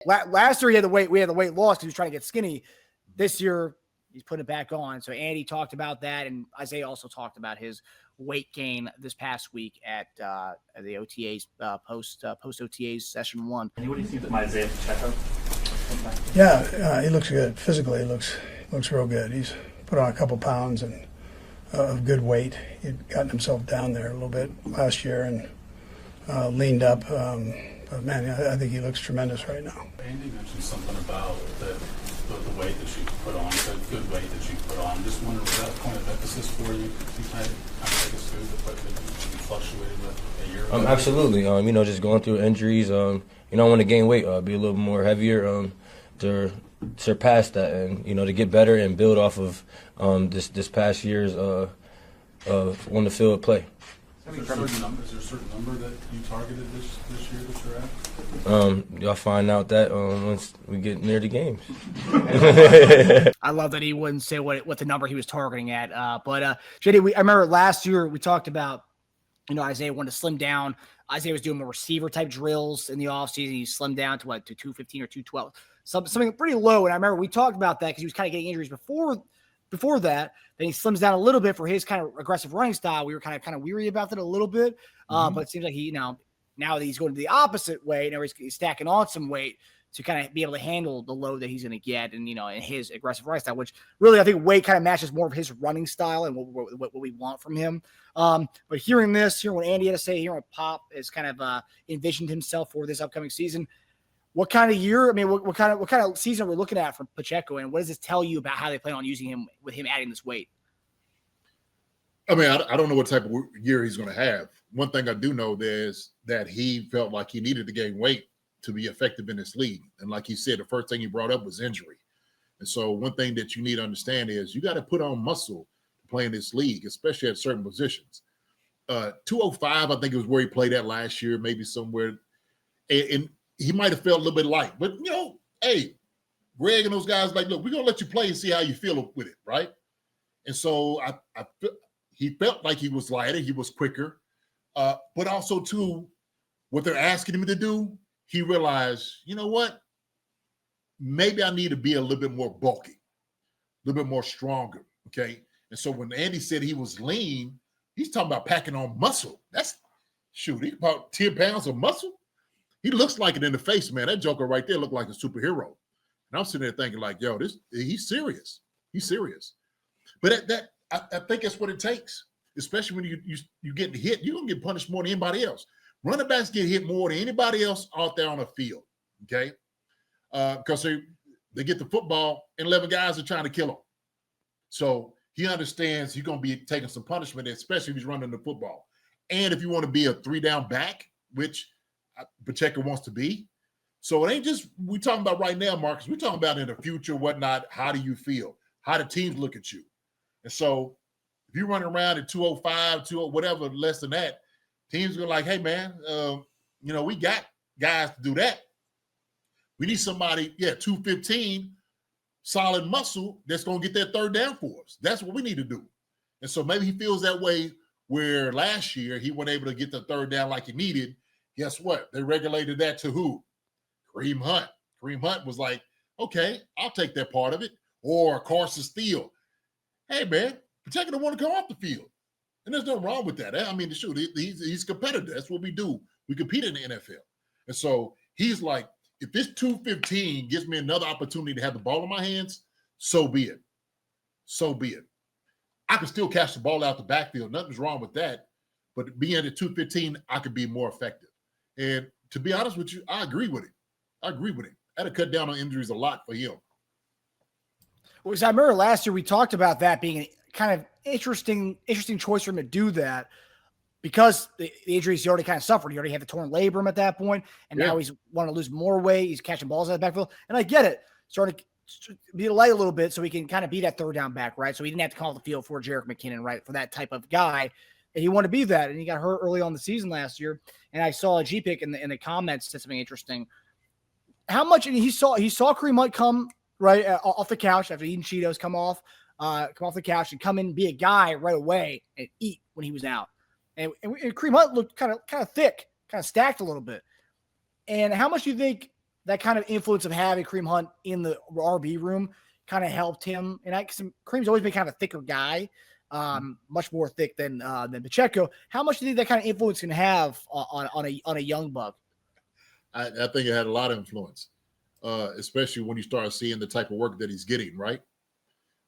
Last year he had the weight. We had the weight loss because he was trying to get skinny. This year he's putting it back on. So Andy talked about that, and Isiah also talked about his weight gain this past week at the OTAs post OTAs session 1. And what do you think of Isiah Pacheco? Yeah, he looks good. Physically, he looks real good. He's put on a couple pounds and of good weight. He'd gotten himself down there a little bit last year and leaned up. But man, I think he looks tremendous right now. Andy mentioned something about the weight that you put on, the good weight that you put on. Just wondering, was that a point of emphasis for you? You kind of take us through the weight that you fluctuated with a year ago? Absolutely. Just going through injuries. I want to gain weight, be a little more heavier to surpass that, and to get better and build off of this past year's on the field play. Is there a certain number that you targeted this year that you're at? Y'all find out that once we get near the games. I love that he wouldn't say what the number he was targeting at. But JD, I remember last year we talked about, Isiah wanted to slim down. Isiah was doing more receiver type drills in the offseason. He slimmed down to 215 or 212, something pretty low. And I remember we talked about that because he was kind of getting injuries before that. Then he slims down a little bit for his kind of aggressive running style. We were kind of weary about that a little bit. But it seems like he, now that he's going to the opposite way, now he's stacking on some weight to kind of be able to handle the load that he's going to get and, in his aggressive running style, which really I think weight kind of matches more of his running style and what we want from him. But hearing what Andy had to say, hearing what Pop has kind of envisioned himself for this upcoming season, what kind of year? I mean, what kind of season are we looking at from Pacheco, and what does this tell you about how they plan on using him with him adding this weight? I mean, I don't know what type of year he's going to have. One thing I do know is that he felt like he needed to gain weight to be effective in this league. And like he said, the first thing he brought up was injury. And so one thing that you need to understand is you got to put on muscle to play in this league, especially at certain positions. 205, I think it was where he played at last year, maybe somewhere. And he might have felt a little bit light. But, hey, Greg and those guys like, look, we're going to let you play and see how you feel with it, right? And so he felt like he was lighter, he was quicker. But also, too, what they're asking him to do, he realized, you know what? Maybe I need to be a little bit more bulky, a little bit more stronger, okay? And so when Andy said he was lean, he's talking about packing on muscle. He about 10 pounds of muscle. He looks like it in the face, man. That joker right there looked like a superhero. And I'm sitting there thinking like, yo, he's serious. He's serious. But I think that's what it takes, especially when you get hit. You're going to get punished more than anybody else. Running backs get hit more than anybody else out there on the field, okay? Because they get the football and 11 guys are trying to kill him. So he understands he's going to be taking some punishment, especially if he's running the football. And if you want to be a 3-down back, which Pacheco wants to be. So it ain't just we're talking about right now, Marcus. We're talking about in the future, whatnot. How do you feel? How do teams look at you? And so if you're running around at 205, 20, whatever, less than that, teams are like, hey, man, we got guys to do that. We need somebody, 215, solid muscle that's going to get that third down for us. That's what we need to do. And so maybe he feels that way where last year he wasn't able to get the third down like he needed. Guess what? They regulated that to who? Kareem Hunt. Kareem Hunt was like, okay, I'll take that part of it. Or Carson Steele. Hey, man, Pacheco don't want to come off the field. And there's nothing wrong with that. I mean, shoot, he's competitive. That's what we do. We compete in the NFL. And so he's like, if this 215 gives me another opportunity to have the ball in my hands, so be it. So be it. I can still catch the ball out the backfield. Nothing's wrong with that. But being at 215, I could be more effective. And to be honest with you, I agree with it. That'd cut down on injuries a lot for him. Well, I remember last year we talked about that being a kind of interesting choice for him to do that because the injuries he already kind of suffered. He already had the torn labrum at that point, and now he's wanting to lose more weight. He's catching balls out of the backfield. And I get it. Starting to be light a little bit so he can kind of be that third down back, right? So he didn't have to call the field for Jerick McKinnon, right, for that type of guy. And he wanted to be that, and he got hurt early on in the season last year. And I saw a G-Pick in the comments said something interesting. How much – and he saw Kareem Hunt come right off the couch after eating Cheetos, come off the couch and come in and be a guy right away and eat when he was out. And Kareem Hunt looked kind of thick, kind of stacked a little bit. And how much do you think that kind of influence of having Kareem Hunt in the RB room kind of helped him. And Kareem's always been kind of a thicker guy, much more thick than Pacheco. How much do you think that kind of influence can have on a young buck? I think it had a lot of influence, especially when you start seeing the type of work that he's getting, right?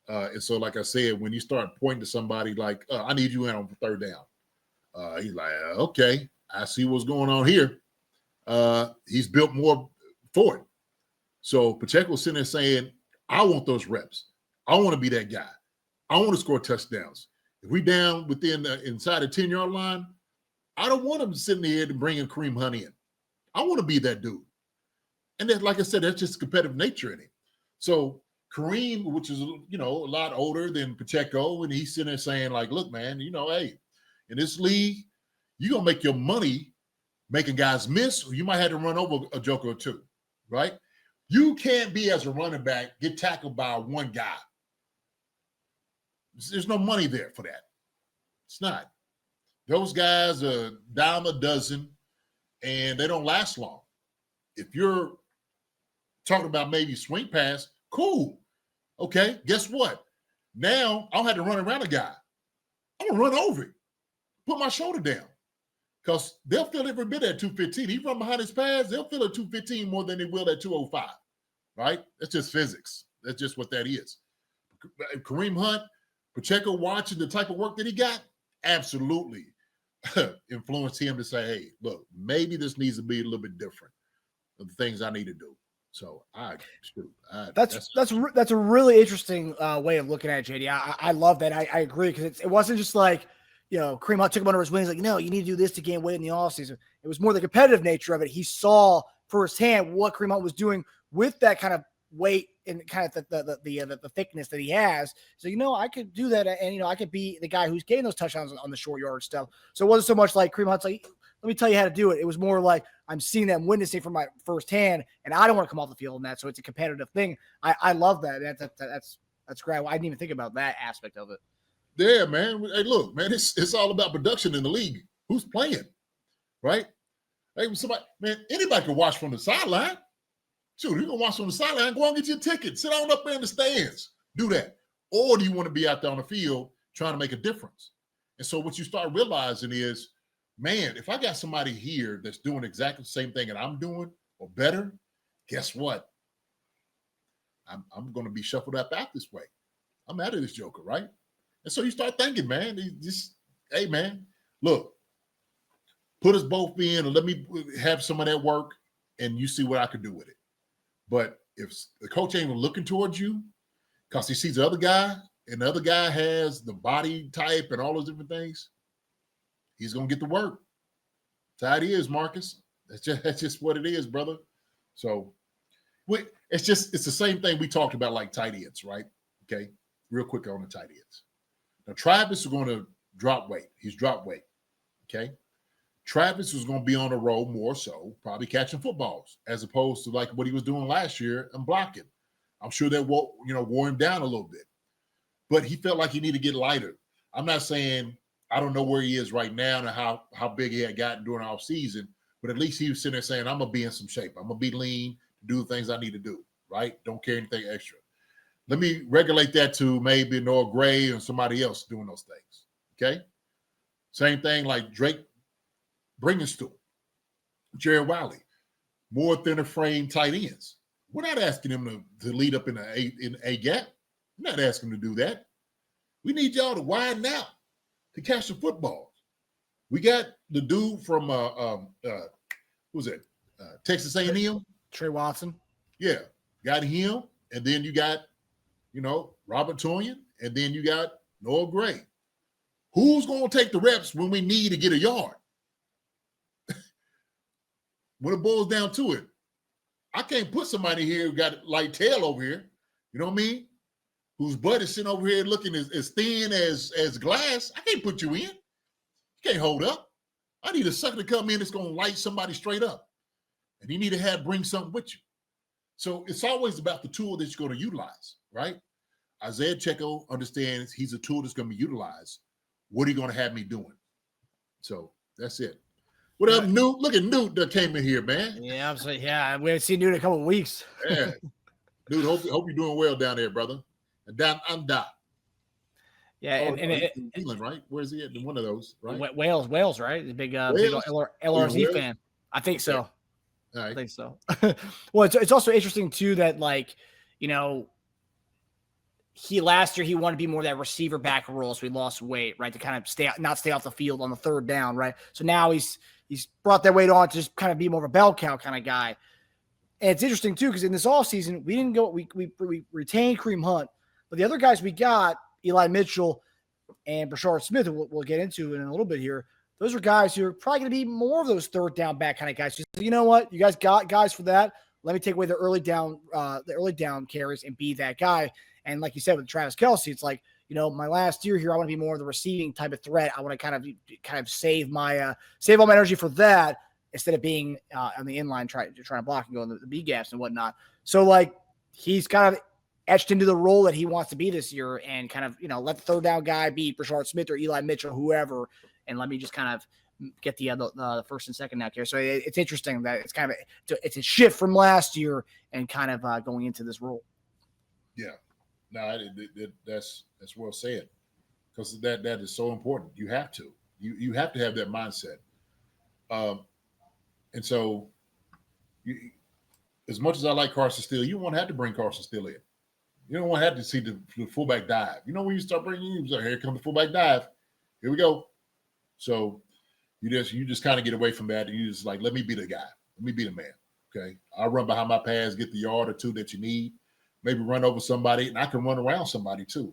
And so, like I said, when you start pointing to somebody like, I need you in on third down, he's like, okay, I see what's going on here. He's built more for it. So Pacheco's sitting there saying, I want those reps. I want to be that guy. I want to score touchdowns. If we down inside the 10-yard line, I don't want him sitting there and bringing Kareem Hunt in. I want to be that dude. And then, like I said, that's just competitive nature in him. So Kareem, which is, a lot older than Pacheco, and he's sitting there saying, like, look, man, hey, in this league, you're going to make your money making guys miss, or you might have to run over a joker or two, right? You can't be, as a running back, get tackled by one guy. There's no money there for that. It's not. Those guys are dime a dozen, and they don't last long. If you're talking about maybe swing pass, cool. Okay, guess what? Now I'll have to run around a guy. I'm going to run over him, put my shoulder down, because they'll feel every bit at 215. He run behind his pads, they'll feel at 215 more than they will at 205, right? That's just physics. That's just what that is. Kareem Hunt, Pacheco, watching the type of work that he got, absolutely influenced him to say, hey, look, maybe this needs to be a little bit different of the things I need to do. So that's a really interesting way of looking at it, JD. I love that. I agree, because it wasn't just like, Kareem Hunt took him under his wings, like, no, you need to do this to gain weight in the offseason. It was more the competitive nature of it. He saw firsthand what Kareem Hunt was doing with that kind of weight and kind of the thickness that he has. So, I could do that, and I could be the guy who's getting those touchdowns on the short yard stuff. So it wasn't so much like Kareem Hunt's like, let me tell you how to do it. It was more like, I'm seeing them witnessing from my firsthand, and I don't want to come off the field in that. So it's a competitive thing. I love that. That's great. I didn't even think about that aspect of it. Yeah, man. Hey, look, man, it's all about production in the league. Who's playing, right? Hey, anybody can watch from the sideline. Shoot, you can watch from the sideline. Go and get your ticket. Sit on up there in the stands. Do that. Or do you want to be out there on the field trying to make a difference? And so what you start realizing is, man, if I got somebody here that's doing exactly the same thing that I'm doing or better, guess what? I'm going to be shuffled up out this way. I'm out of this joker, right? And so you start thinking, man, hey, man, look, put us both in and let me have some of that work, and you see what I can do with it. But if the coach ain't even looking towards you because he sees the other guy, and the other guy has the body type and all those different things, he's going to get the work. That's how it is, Marcus. That's just what it is, brother. So it's the same thing we talked about, like tight ends, right? Okay, real quick on the tight ends. Now, Travis is going to drop weight. He's dropped weight, okay? Travis is going to be on the road more so, probably catching footballs, as opposed to like what he was doing last year and blocking. I'm sure that wore him down a little bit. But he felt like he needed to get lighter. I'm not saying I don't know where he is right now and how big he had gotten during off season, but at least he was sitting there saying, I'm going to be in some shape. I'm going to be lean to do the things I need to do, right? Don't carry anything extra. Let me regulate that to maybe Noah Gray and somebody else doing those things, okay? Same thing like Drake Bringenstool, Jerry Wiley, more thinner frame tight ends. We're not asking him to lead up in a gap. We're not asking him to do that. We need y'all to widen out to catch the footballs. We got the dude from who's that? Texas A&M, Trey Watson. Yeah, got him, and then you got Robert Tonyan, and then you got Noah Gray. Who's going to take the reps when we need to get a yard? When it boils down to it, I can't put somebody here who got like tail over here, you know what I mean? Whose butt is sitting over here looking as thin as glass. I can't put you in. You can't hold up. I need a sucker to come in that's going to light somebody straight up. And you need to bring something with you. So it's always about the tool that you're going to utilize, right? Isiah Pacheco understands he's a tool that's going to be utilized. What are you going to have me doing? So that's it. What up, Newt? Look at Newt that came in here, man. Yeah, I'm saying, yeah, we haven't seen Newt in a couple of weeks. Yeah. Dude, hope you're doing well down there, brother. And down under. Yeah, Oh, and he's in England, right? Where is he at? In one of those, right? Wales, right? The big, Wales? big LRZ Wales? fan. I think so. All right. I think so. Well, it's also interesting too that, like, you know, last year he wanted to be more that receiver back role, so he lost weight, right, to kind of not stay off the field on the third down, right? So now he's brought that weight on to just kind of be more of a bell cow kind of guy. And it's interesting too because in this offseason, we didn't go. We retained Kareem Hunt, but the other guys we got, Eli Mitchell and Brashard Smith, who we'll get into in a little bit here. Those are guys who are probably going to be more of those third down back kind of guys. Just, you know what, you guys got guys for that. Let me take away the early down carries and be that guy. And like you said with Travis Kelce, it's like, you know, my last year here, I want to be more of the receiving type of threat. I want to kind of save all my energy for that instead of being on the inline trying to block and go in the B gaps and whatnot. So like he's kind of etched into the role that he wants to be this year and kind of, you know, let the third down guy be Brashard Smith or Eli Mitchell, whoever, and let me just kind of get the first and second down carry. So it's interesting that it's kind of it's a shift from last year and kind of going into this role. Yeah. No, that's well said, because that is so important. You have to have that mindset. And so, as much as I like Carson Steele, you won't have to bring Carson Steele in. You don't want to have to see the fullback dive. You know, when you start bringing you, like, here comes the fullback dive. Here we go. So you just kind of get away from that, and you just like, let me be the guy. Let me be the man. Okay, I'll run behind my pads, get the yard or two that you need. Maybe run over somebody, and I can run around somebody too.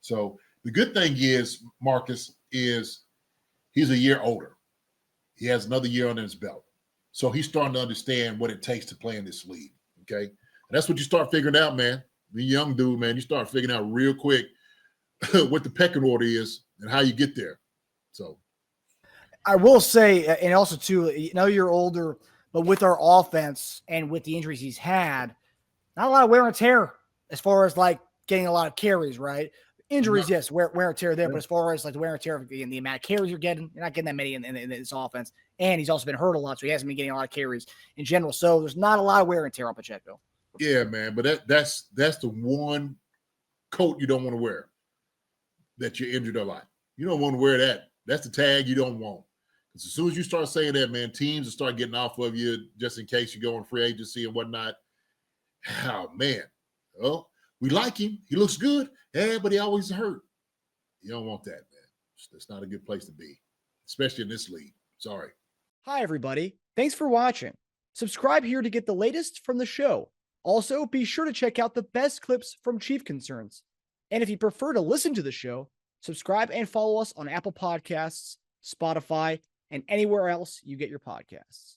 So the good thing is, Marcus, is he's a year older. He has another year under his belt. So he's starting to understand what it takes to play in this league, okay? And that's what you start figuring out, man. The young dude, man, you start figuring out real quick what the pecking order is and how you get there. So I will say, and also too, you know, you're older, but with our offense and with the injuries he's had, not a lot of wear and tear as far as like getting a lot of carries, right? Injuries, yes, wear and tear there, but as far as like the wear and tear and the amount of carries you're not getting that many in this offense. And he's also been hurt a lot, so he hasn't been getting a lot of carries in general. So there's not a lot of wear and tear on Pacheco. Yeah, man, but that's the one coat you don't want to wear, that you're injured a lot. You don't want to wear that. That's the tag you don't want. Because as soon as you start saying that, man, teams will start getting off of you just in case you go on free agency and whatnot. Oh, man. Well, we like him. He looks good. Yeah, but he always hurt. You don't want that, man. It's not a good place to be, especially in this league. Sorry. Hi, everybody. Thanks for watching. Subscribe here to get the latest from the show. Also, be sure to check out the best clips from Chief Concerns. And if you prefer to listen to the show, subscribe and follow us on Apple Podcasts, Spotify, and anywhere else you get your podcasts.